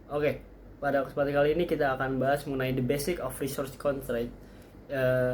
Oke, pada kesempatan kali ini kita akan bahas mengenai the basic of resource constraint.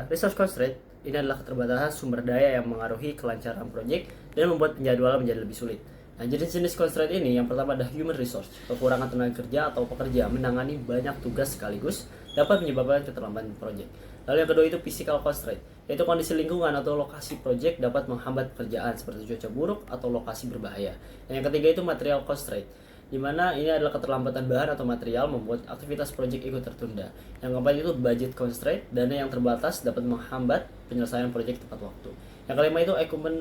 Resource constraint ini adalah keterbatasan sumber daya yang mengaruhi kelancaran proyek dan membuat penjadwalan menjadi lebih sulit. Nah, jenis-jenis constraint ini yang pertama ada human resource, kekurangan tenaga kerja atau pekerja menangani banyak tugas sekaligus dapat menyebabkan keterlambatan proyek. Lalu yang kedua itu physical constraint, yaitu kondisi lingkungan atau lokasi proyek dapat menghambat pekerjaan seperti cuaca buruk atau lokasi berbahaya. Dan yang ketiga itu material constraint, di mana ini adalah keterlambatan bahan atau material membuat aktivitas proyek ikut tertunda. Yang keempat itu budget constraint, dana yang terbatas dapat menghambat penyelesaian proyek tepat waktu. Yang kelima itu equipment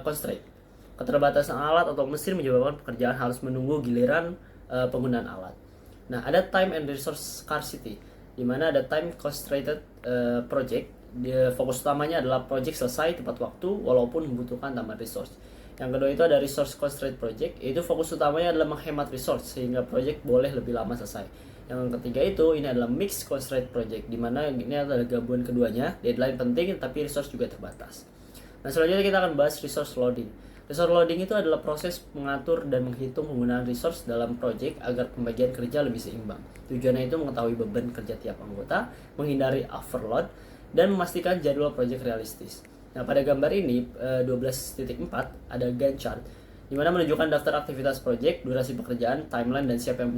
constraint, keterbatasan alat atau mesin menyebabkan pekerjaan harus menunggu giliran penggunaan alat. Nah, ada time and resource scarcity, di mana ada time constrained project. Fokus utamanya adalah project selesai tepat waktu walaupun membutuhkan tambahan resource. Yang kedua itu ada resource constraint project, yaitu fokus utamanya adalah menghemat resource sehingga project boleh lebih lama selesai. Yang ketiga itu ini adalah mixed constraint project, di mana ini adalah gabungan keduanya, deadline penting tapi resource juga terbatas. Nah, selanjutnya kita akan bahas resource loading. Resource loading itu adalah proses mengatur dan menghitung penggunaan resource dalam project agar pembagian kerja lebih seimbang. Tujuannya itu mengetahui beban kerja tiap anggota, menghindari overload, dan memastikan jadwal project realistis. Nah, pada gambar ini 12.4 ada Gantt chart di mana menunjukkan daftar aktivitas project, durasi pekerjaan, timeline, dan siapa yang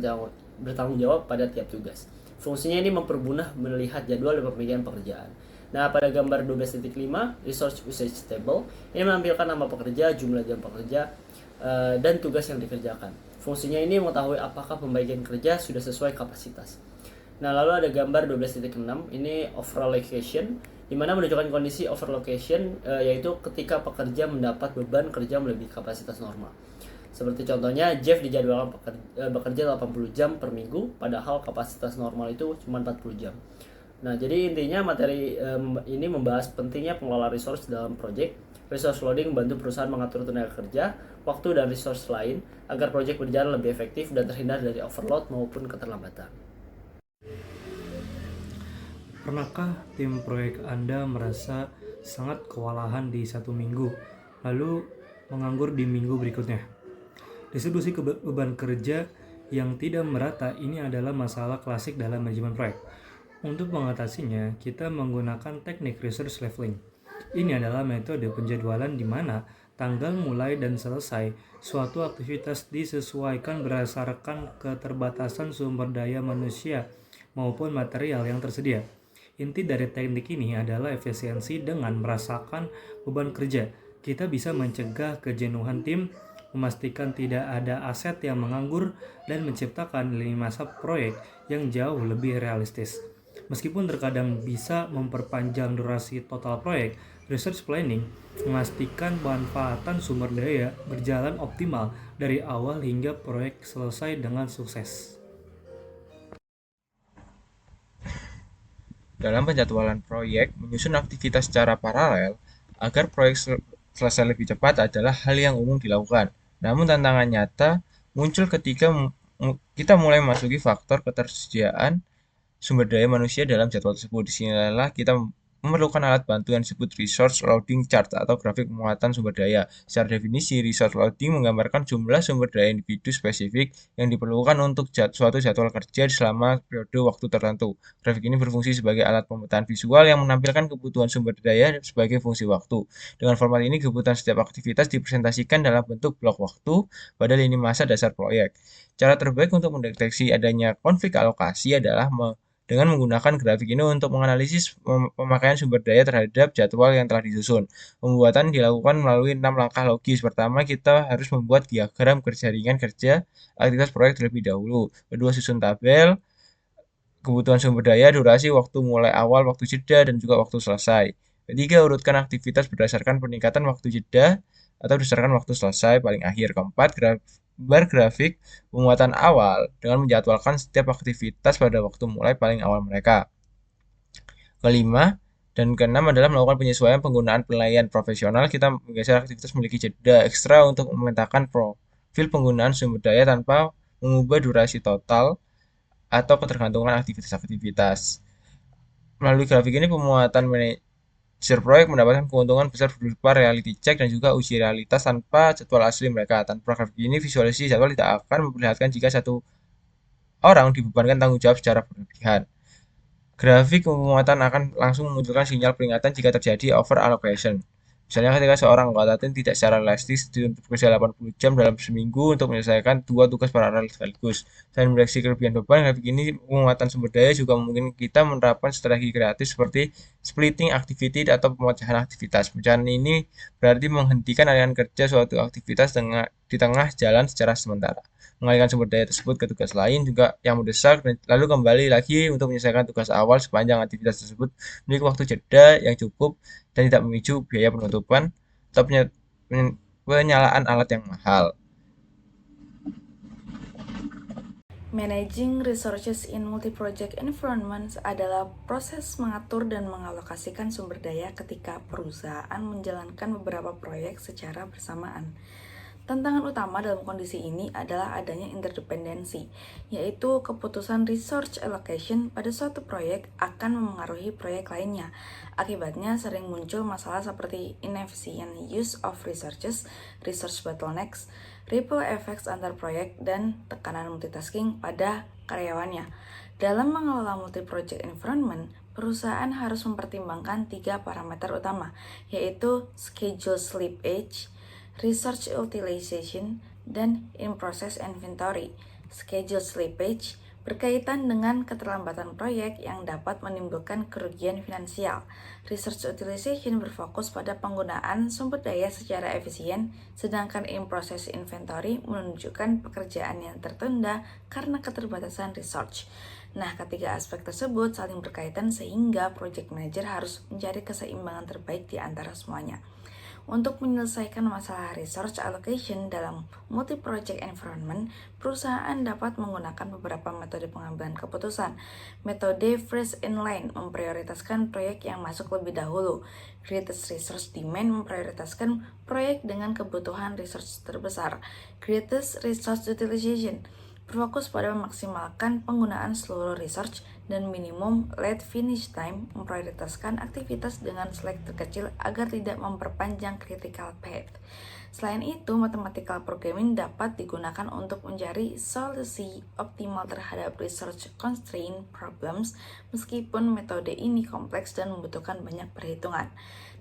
bertanggung jawab pada tiap tugas. Fungsinya ini mempermudah melihat jadwal dan pembagian pekerjaan. Nah, pada gambar 12.5, Resource Usage Table, ini menampilkan nama pekerja, jumlah jam pekerja, dan tugas yang dikerjakan. Fungsinya ini mengetahui apakah pembagian kerja sudah sesuai kapasitas. Nah, lalu ada gambar 12.6, ini overallocation, di mana menunjukkan kondisi overallocation, yaitu ketika pekerja mendapat beban kerja melebihi kapasitas normal. Seperti contohnya, Jeff dijadwalkan bekerja 80 jam per minggu, padahal kapasitas normal itu cuma 40 jam. Nah, jadi intinya materi ini membahas pentingnya pengelola resource dalam project. Resource loading membantu perusahaan mengatur tenaga kerja, waktu, dan resource lain agar project berjalan lebih efektif dan terhindar dari overload maupun keterlambatan. Pernahkah tim proyek Anda merasa sangat kewalahan di satu minggu, lalu menganggur di minggu berikutnya? Distribusi beban kerja yang tidak merata ini adalah masalah klasik dalam manajemen proyek. Untuk mengatasinya, kita menggunakan teknik resource leveling. Ini adalah metode penjadwalan di mana tanggal mulai dan selesai suatu aktivitas disesuaikan berdasarkan keterbatasan sumber daya manusia maupun material yang tersedia. Inti dari teknik ini adalah efisiensi. Dengan merasakan beban kerja, kita bisa mencegah kejenuhan tim, memastikan tidak ada aset yang menganggur, dan menciptakan lini masa proyek yang jauh lebih realistis. Meskipun terkadang bisa memperpanjang durasi total proyek, research planning memastikan pemanfaatan sumber daya berjalan optimal dari awal hingga proyek selesai dengan sukses. Dalam penjadwalan proyek, menyusun aktivitas secara paralel agar proyek selesai lebih cepat adalah hal yang umum dilakukan. Namun tantangan nyata muncul ketika kita mulai memasuki faktor ketersediaan sumber daya manusia dalam jadwal tersebut. Disinilah kita memerlukan alat bantu yang disebut resource loading chart atau grafik penguatan sumber daya. Secara definisi, resource loading menggambarkan jumlah sumber daya individu spesifik yang diperlukan untuk suatu jadwal kerja selama periode waktu tertentu. Grafik ini berfungsi sebagai alat pemetaan visual yang menampilkan kebutuhan sumber daya sebagai fungsi waktu. Dengan format ini, kebutuhan setiap aktivitas dipresentasikan dalam bentuk blok waktu pada lini masa dasar proyek. Cara terbaik untuk mendeteksi adanya konflik alokasi adalah dengan menggunakan grafik ini untuk menganalisis pemakaian sumber daya terhadap jadwal yang telah disusun. Pembuatan dilakukan melalui 6 langkah logis. Pertama, kita harus membuat diagram jaringan kerja aktivitas proyek terlebih dahulu. Kedua, susun tabel kebutuhan sumber daya, durasi, waktu mulai awal, waktu jeda, dan juga waktu selesai. Ketiga, urutkan aktivitas berdasarkan peningkatan waktu jeda atau berdasarkan waktu selesai paling akhir. Keempat, gambar grafik penguatan awal dengan menjadwalkan setiap aktivitas pada waktu mulai paling awal mereka. Kelima dan keenam adalah melakukan penyesuaian penggunaan penilaian profesional. Kita menggeser aktivitas memiliki jeda ekstra untuk memetakan profil penggunaan sumber daya tanpa mengubah durasi total atau ketergantungan aktivitas-aktivitas. Melalui grafik ini, pemuatan manajer proyek mendapatkan keuntungan besar berupa reality check dan juga uji realitas tanpa jadwal asli mereka. Tanpa grafik ini, visualisasi jadwal tidak akan memperlihatkan jika satu orang dibebankan tanggung jawab secara berlebihan. Grafik penguatan akan langsung memunculkan sinyal peringatan jika terjadi over allocation. Misalnya ketika seorang anggota tim tidak secara realistis dituntut bekerja 80 jam dalam seminggu untuk menyelesaikan 2 tugas paralel sekaligus. Selain mendeteksi kelebihan beban, grafik ini penguatan sumber daya juga memungkinkan kita menerapkan strategi kreatif seperti splitting activity atau pemecahan aktivitas. Pemecahan ini berarti menghentikan aliran kerja suatu aktivitas di tengah jalan secara sementara, mengalihkan sumber daya tersebut ke tugas lain juga yang mendesak, dan lalu kembali lagi untuk menyelesaikan tugas awal sepanjang aktivitas tersebut memiliki waktu jeda yang cukup dan tidak memicu biaya penutupan atau penyalaan alat yang mahal. Managing resources in multi-project environments adalah proses mengatur dan mengalokasikan sumber daya ketika perusahaan menjalankan beberapa proyek secara bersamaan. Tantangan utama dalam kondisi ini adalah adanya interdependensi, yaitu keputusan resource allocation pada suatu proyek akan memengaruhi proyek lainnya. Akibatnya sering muncul masalah seperti inefficient use of resources, resource bottlenecks, ripple effects antar proyek, dan tekanan multitasking pada karyawannya. Dalam mengelola multi-project environment, perusahaan harus mempertimbangkan 3 parameter utama, yaitu schedule slippage, resource utilization, dan in-process inventory. Schedule slippage berkaitan dengan keterlambatan proyek yang dapat menimbulkan kerugian finansial. Resource utilization berfokus pada penggunaan sumber daya secara efisien, sedangkan in-process inventory menunjukkan pekerjaan yang tertunda karena keterbatasan resource. Nah, ketiga aspek tersebut saling berkaitan sehingga project manager harus mencari keseimbangan terbaik di antara semuanya. Untuk menyelesaikan masalah resource allocation dalam multi-project environment, perusahaan dapat menggunakan beberapa metode pengambilan keputusan. Metode first in line memprioritaskan proyek yang masuk lebih dahulu. Greatest resource demand memprioritaskan proyek dengan kebutuhan resource terbesar. Greatest resource utilization berfokus pada memaksimalkan penggunaan seluruh resource, dan minimum lead finish time memprioritaskan aktivitas dengan slack terkecil agar tidak memperpanjang critical path. Selain itu, mathematical programming dapat digunakan untuk mencari solusi optimal terhadap resource constraint problems, meskipun metode ini kompleks dan membutuhkan banyak perhitungan.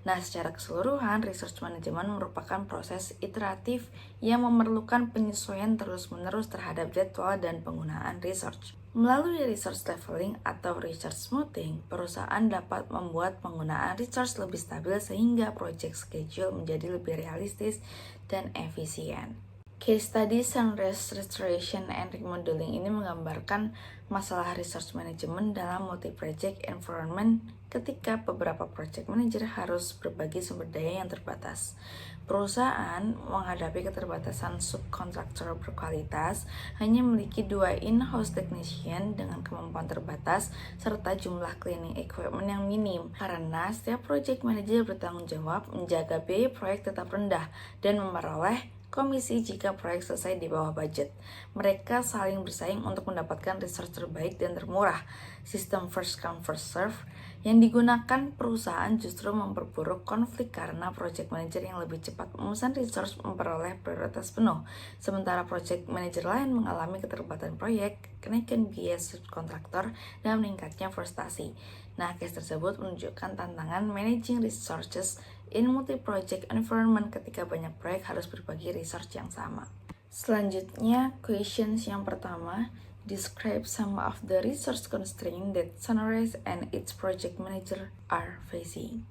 Nah, secara keseluruhan, resource management merupakan proses iteratif yang memerlukan penyesuaian terus-menerus terhadap jadwal dan penggunaan resource. Melalui resource leveling atau resource smoothing, perusahaan dapat membuat penggunaan resource lebih stabil sehingga project schedule menjadi lebih realistis dan efisien. Case study Sunrise Restoration and Remodeling ini menggambarkan masalah resource management dalam multi-project environment ketika beberapa project manager harus berbagi sumber daya yang terbatas. Perusahaan menghadapi keterbatasan subkontraktor berkualitas, hanya memiliki 2 in-house technician dengan kemampuan terbatas, serta jumlah cleaning equipment yang minim. Karena setiap project manager bertanggung jawab menjaga biaya proyek tetap rendah dan memperoleh komisi jika proyek selesai di bawah budget. Mereka saling bersaing untuk mendapatkan resource terbaik dan termurah. Sistem first come first serve yang digunakan perusahaan justru memperburuk konflik karena project manager yang lebih cepat memesan resource memperoleh prioritas penuh, sementara project manager lain mengalami keterbatasan proyek, kenaikan biaya subkontraktor, dan meningkatnya frustasi. Nah, case tersebut menunjukkan tantangan managing resources in multi-project environment ketika banyak proyek harus berbagi resource yang sama. Selanjutnya, questions yang pertama, describe some of the resource constraints that Sunrise and its project manager are facing.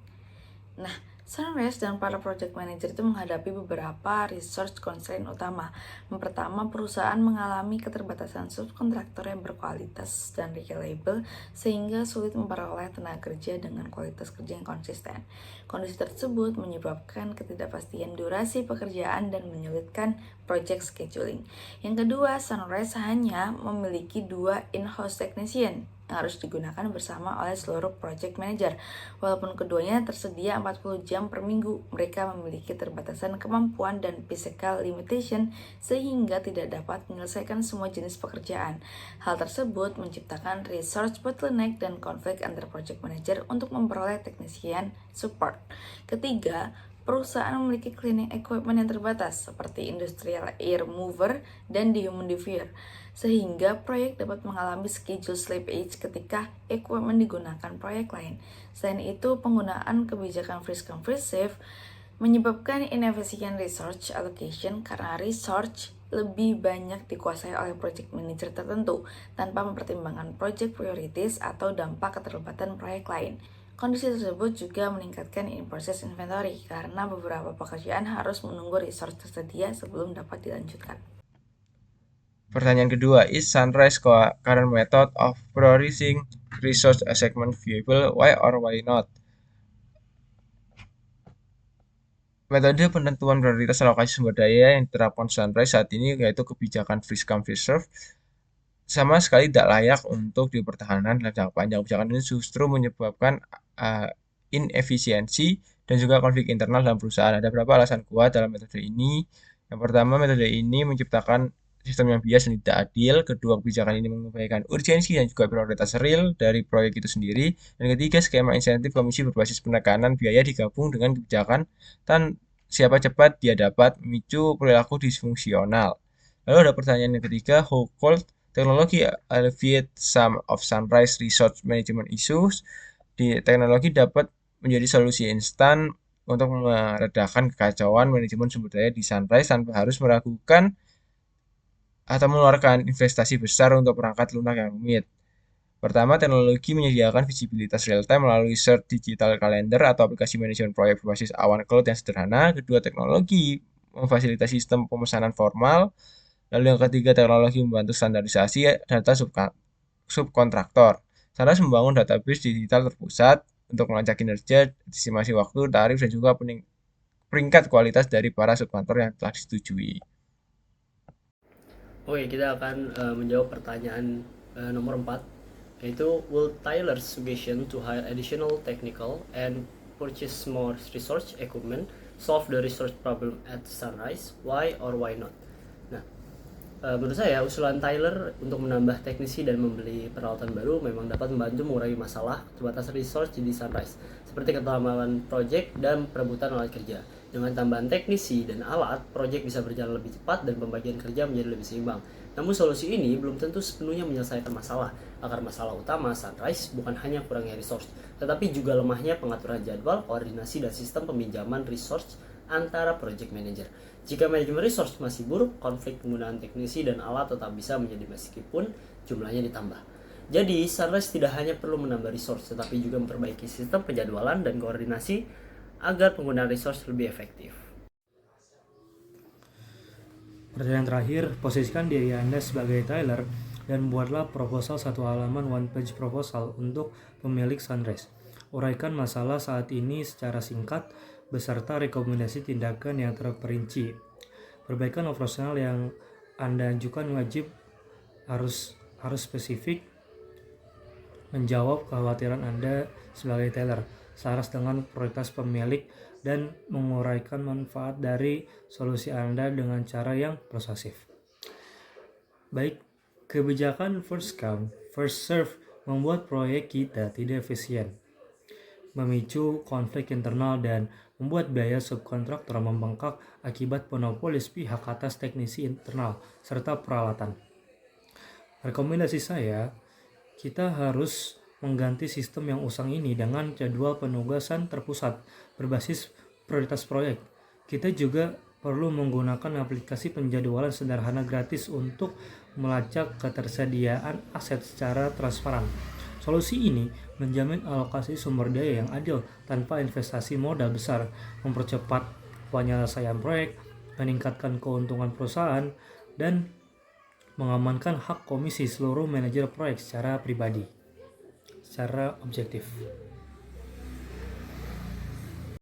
Nah, Sunrise dan para project manager itu menghadapi beberapa resource constraint utama. Yang pertama, perusahaan mengalami keterbatasan subkontraktor yang berkualitas dan reliable sehingga sulit memperoleh tenaga kerja dengan kualitas kerja yang konsisten. Kondisi tersebut menyebabkan ketidakpastian durasi pekerjaan dan menyulitkan project scheduling. Yang kedua, Sunrise hanya memiliki 2 in-house technician yang harus digunakan bersama oleh seluruh project manager. Walaupun keduanya tersedia 40 jam per minggu, mereka memiliki keterbatasan kemampuan dan physical limitation sehingga tidak dapat menyelesaikan semua jenis pekerjaan. Hal tersebut menciptakan resource bottleneck dan konflik antar project manager untuk memperoleh technician support. Ketiga, Perusahaan memiliki cleaning equipment yang terbatas, seperti industrial air mover dan dehumidifier, sehingga proyek dapat mengalami schedule slippage ketika equipment digunakan proyek lain. Selain itu, penggunaan kebijakan freeze come freeze save menyebabkan inefficient resource allocation karena resource lebih banyak dikuasai oleh project manager tertentu tanpa mempertimbangkan project priorities atau dampak keterlibatan proyek lain. Kondisi tersebut juga meningkatkan in-process inventory karena beberapa pekerjaan harus menunggu resource tersedia sebelum dapat dilanjutkan. Pertanyaan kedua, is Sunrise current method of prioritizing resource assessment viable? Why or why not? Metode penentuan prioritas alokasi sumber daya yang diterapkan Sunrise saat ini yaitu kebijakan freeze come freeze serve sama sekali tidak layak untuk dipertahankan dalam jangka panjang. Kebijakan ini justru menyebabkan inefisiensi dan juga konflik internal dalam perusahaan. Ada beberapa alasan kuat dalam metode ini. Yang pertama, metode ini menciptakan sistem yang bias dan tidak adil. Kedua, kebijakan ini mengabaikan urgensi dan juga prioritas real dari proyek itu sendiri. Dan ketiga, skema insentif komisi berbasis penekanan biaya digabung dengan kebijakan dan siapa cepat dia dapat memicu perilaku disfungsional. Lalu ada pertanyaan yang ketiga, how could teknologi alleviate some of Sunrise resource management issues? Di teknologi dapat menjadi solusi instan untuk meredakan kekacauan manajemen sumber daya di Sunrise tanpa harus meragukan atau mengeluarkan investasi besar untuk perangkat lunak yang rumit. Pertama, teknologi menyediakan visibilitas real-time melalui search digital calendar atau aplikasi manajemen proyek berbasis awan cloud yang sederhana. Kedua, teknologi memfasilitasi sistem pemesanan formal. Lalu yang ketiga, teknologi membantu standarisasi data subkontraktor. Sunrise membangun database digital terpusat untuk melacak kinerja, estimasi waktu, tarif, dan juga peringkat kualitas dari para subkontraktor yang telah disetujui. Oke, kita akan menjawab pertanyaan nomor 4, yaitu will Tyler's suggestion to hire additional technical and purchase more research equipment solve the research problem at Sunrise? Why or why not? Nah, menurut saya usulan Tyler untuk menambah teknisi dan membeli peralatan baru memang dapat membantu mengurangi masalah keterbatasan resource di Sunrise, seperti keterlambatan proyek dan perebutan alat kerja. Dengan tambahan teknisi dan alat, proyek bisa berjalan lebih cepat dan pembagian kerja menjadi lebih seimbang. Namun solusi ini belum tentu sepenuhnya menyelesaikan masalah. Akar masalah utama Sunrise bukan hanya kurangnya resource, tetapi juga lemahnya pengaturan jadwal, koordinasi, dan sistem peminjaman resource antara project manager. Jika manajemen resource masih buruk, konflik penggunaan teknisi dan alat tetap bisa menjadi meskipun jumlahnya ditambah. Jadi, Sunrise tidak hanya perlu menambah resource, tetapi juga memperbaiki sistem penjadwalan dan koordinasi agar penggunaan resource lebih efektif. Pertanyaan terakhir, posisikan diri Anda sebagai Tyler dan buatlah proposal satu halaman one-page proposal untuk pemilik Sunrise. Uraikan masalah saat ini secara singkat beserta rekomendasi tindakan yang terperinci. Perbaikan operasional yang Anda ajukan wajib harus spesifik, menjawab kekhawatiran Anda sebagai Tyler, selaras dengan prioritas pemilik, dan menguraikan manfaat dari solusi Anda dengan cara yang persuasif. Baik, kebijakan first come, first serve membuat proyek kita tidak efisien, memicu konflik internal, dan membuat biaya subkontraktor membengkak akibat monopolis pihak atas teknisi internal serta peralatan. Rekomendasi saya, kita harus mengganti sistem yang usang ini dengan jadwal penugasan terpusat berbasis prioritas proyek. Kita juga perlu menggunakan aplikasi penjadwalan sederhana gratis untuk melacak ketersediaan aset secara transparan. Solusi ini menjamin alokasi sumber daya yang adil tanpa investasi modal besar, mempercepat penyelesaian proyek, meningkatkan keuntungan perusahaan, dan mengamankan hak komisi seluruh manajer proyek secara pribadi, secara objektif.